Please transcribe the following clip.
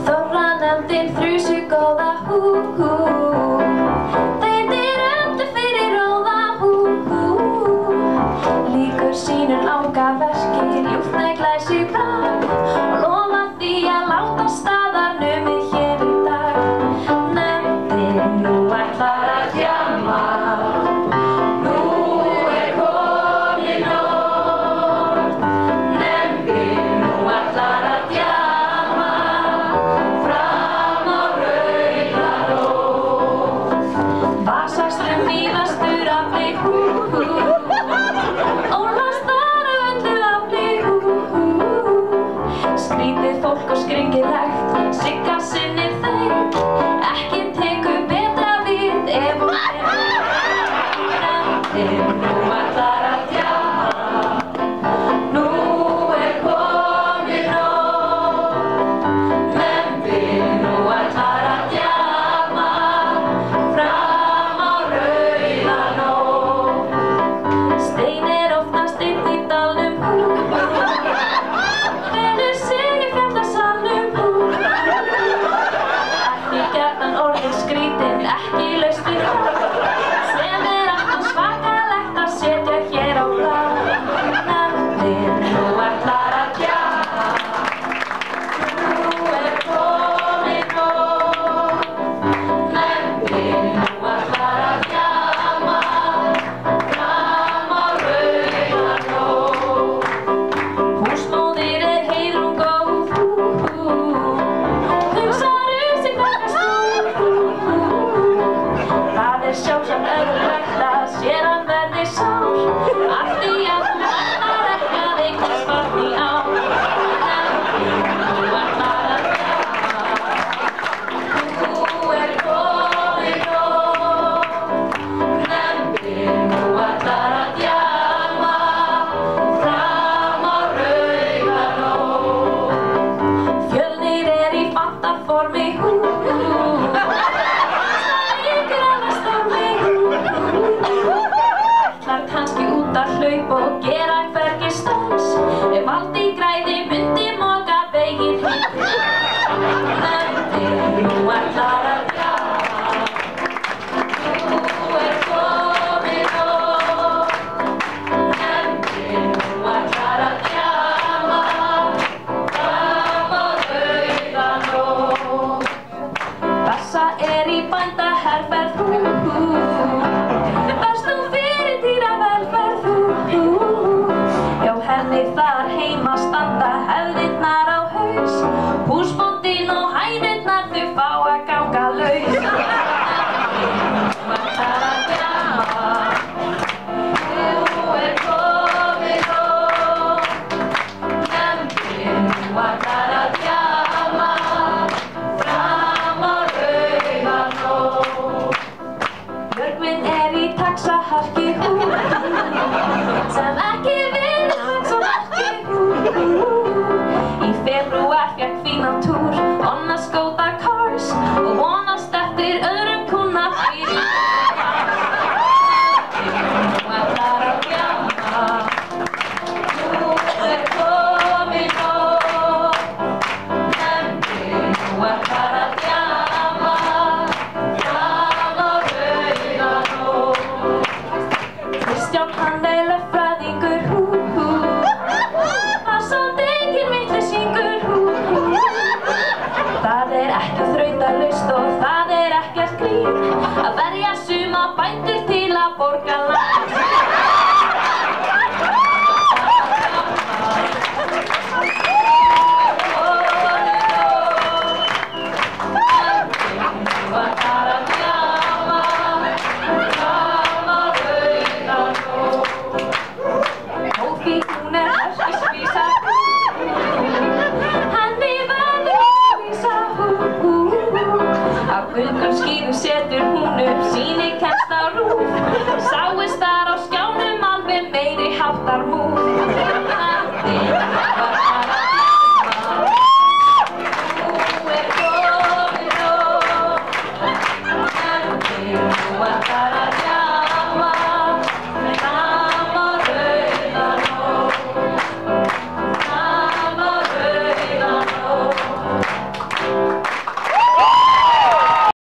Þorranefndin þrusu góða hú hú. Þeytir öllu fyrir róða hú hú. Lýkur sínu langa verki, ljúft með glæsi brag og lofa því að láta staðar numið hér í dag. Nefndin nú ætlar að djamma. Nú komið nótt. Nefndin nú ætlar að djamma fram á rauða nótt. Vasastrum í vesturafli hú hú. Ólast þar af öllu afli hú hú. Skrítið fólk og skringilegt, Sigga sinnir þeim. Ekki tekur betra við ef hún nefndin nú ætlar að djamma. Nú komið nótt. Nefndin nú ætlar að djamma fram á rauða nótt. Stein oftast inn í dalnum hú hú. Felur sig í fjallasalnum hú hú. Ekki gjarnan orðin skrýtin, ekki laust við það, sem allt svakalegt að setja hér á blað. Nefndin nú ætlar að djamma. Nú komið nótt. Nefndin nú ætlar að djamma fram á rauða nótt. Húsmóðir Heiðrún góð hú hú. Hugsar sig hvernig hú hú. Það sjálfsagt eðlilegt að sér hann verði sár, af því að hún ætlar ekki að eignast barn í ár. Nefndin nú ætlar að djamma. Nú komið nótt. Nefndin nú ætlar að djamma fram á rauða nótt. Fjölnir í fantaformi hú hú. Það líkur alveg stormi hú hú. Ætlar kannski út að hlaupa og gera hvergi stans. Ef Valdi græði myndi moka veginn hring. Nefndin nú ætlar að djamma. Nú komið nótt. Nefndin nú ætlar að djamma fram á rauða nótt. Bessa í bændaherferð hú hú. Berst nú fyrir dýravelferð hú hú. Já, henni þar heima standa hefðirnar á haus. Húsbóndinn og hænurnar þau fá að ganga laus. Nú ætlar að djamma. Nú komið nótt. Nefndin nú ætlar að djamma fram á rauða nótt. Björgvin í taxaharki hú hú. Sem ekki vill taxaharki hú hú. Í febrúar fékk fínan túr, on a Skoda Cars, og vonast eftir öðrum kúnna fyrir nú ætlar að djamma. Nú komið nótt. Nefndin nú ætlar að djamma fram á rauða nótt. Kristján hann